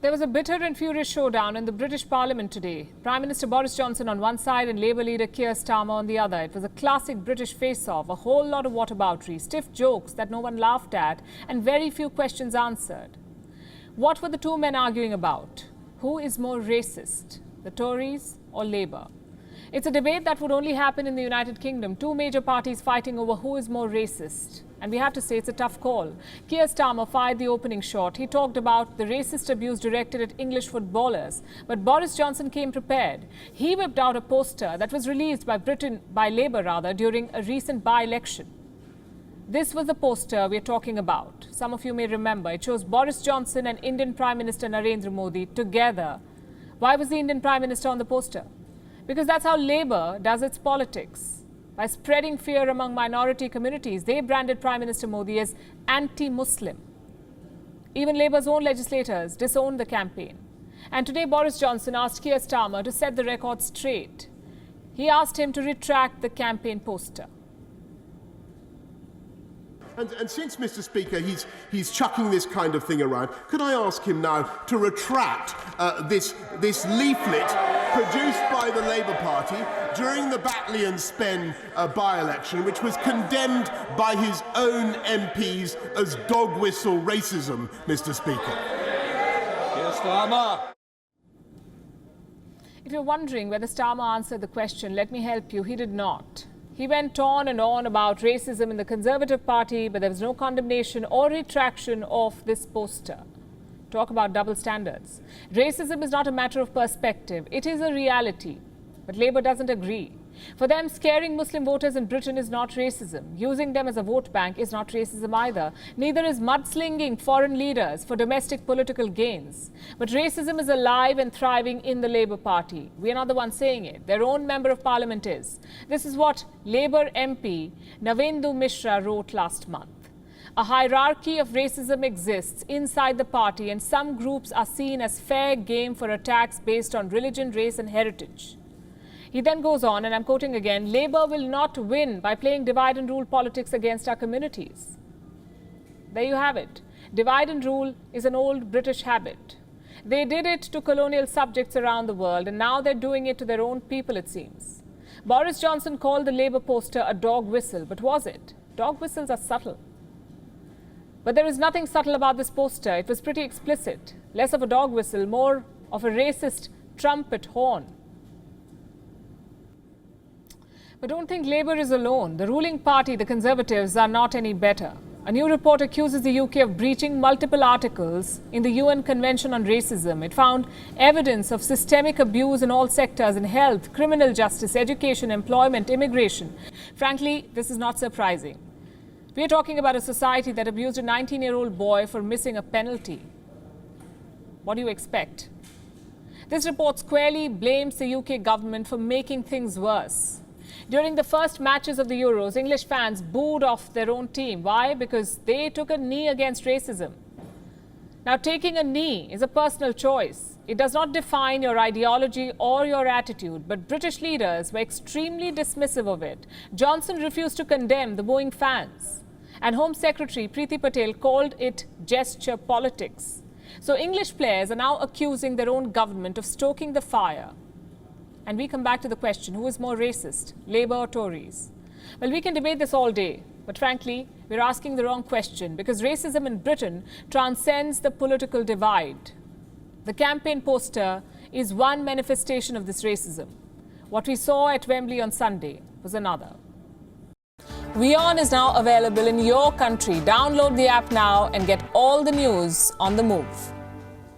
There was a bitter and furious showdown in the British Parliament today. Prime Minister Boris Johnson on one side and Labour leader Keir Starmer on the other. It was a classic British face-off, a whole lot of whataboutery, stiff jokes that no one laughed at and very few questions answered. What were the two men arguing about? Who is more racist, the Tories or Labour? It's a debate that would only happen in the United Kingdom. Two major parties fighting over who is more racist. And we have to say it's a tough call. Keir Starmer fired the opening shot. He talked about the racist abuse directed at English footballers. But Boris Johnson came prepared. He whipped out a poster that was released by Labour during a recent by-election. This was the poster we're talking about. Some of you may remember. It shows Boris Johnson and Indian Prime Minister Narendra Modi together. Why was the Indian Prime Minister on the poster? Because that's how Labour does its politics. By spreading fear among minority communities, they branded Prime Minister Modi as anti-Muslim. Even Labour's own legislators disowned the campaign. And today Boris Johnson asked Keir Starmer to set the record straight. He asked him to retract the campaign poster. And since, Mr. Speaker, he's chucking this kind of thing around, could I ask him now to retract this leaflet produced by the Labour Party during the Batley and Spen by-election, which was condemned by his own MPs as dog whistle racism, Mr. Speaker? Yes, Starmer. If you're wondering whether Starmer answered the question, let me help you. He did not. He went on and on about racism in the Conservative Party, but there was no condemnation or retraction of this poster. Talk about double standards. Racism is not a matter of perspective. It is a reality. But Labour doesn't agree. For them, scaring Muslim voters in Britain is not racism. Using them as a vote bank is not racism either. Neither is mudslinging foreign leaders for domestic political gains. But racism is alive and thriving in the Labour Party. We are not the ones saying it. Their own Member of Parliament is. This is what Labour MP Navendu Mishra wrote last month. A hierarchy of racism exists inside the party, and some groups are seen as fair game for attacks based on religion, race and heritage. He then goes on, and I'm quoting again, Labour will not win by playing divide and rule politics against our communities. There you have it. Divide and rule is an old British habit. They did it to colonial subjects around the world, and now they're doing it to their own people, it seems. Boris Johnson called the Labour poster a dog whistle, but was it? Dog whistles are subtle. But there is nothing subtle about this poster. It was pretty explicit. Less of a dog whistle, more of a racist trumpet horn. But don't think Labour is alone. The ruling party, the Conservatives, are not any better. A new report accuses the UK of breaching multiple articles in the UN Convention on Racism. It found evidence of systemic abuse in all sectors in health, criminal justice, education, employment, immigration. Frankly, this is not surprising. We are talking about a society that abused a 19-year-old boy for missing a penalty. What do you expect? This report squarely blames the UK government for making things worse. During the first matches of the Euros, English fans booed off their own team. Why? Because they took a knee against racism. Now, taking a knee is a personal choice. It does not define your ideology or your attitude, but British leaders were extremely dismissive of it. Johnson refused to condemn the booing fans, and Home Secretary Priti Patel called it gesture politics. So English players are now accusing their own government of stoking the fire. And we come back to the question, who is more racist, Labour or Tories? Well, we can debate this all day, but frankly, we're asking the wrong question because racism in Britain transcends the political divide. The campaign poster is one manifestation of this racism. What we saw at Wembley on Sunday was another. WION is now available in your country. Download the app now and get all the news on the move.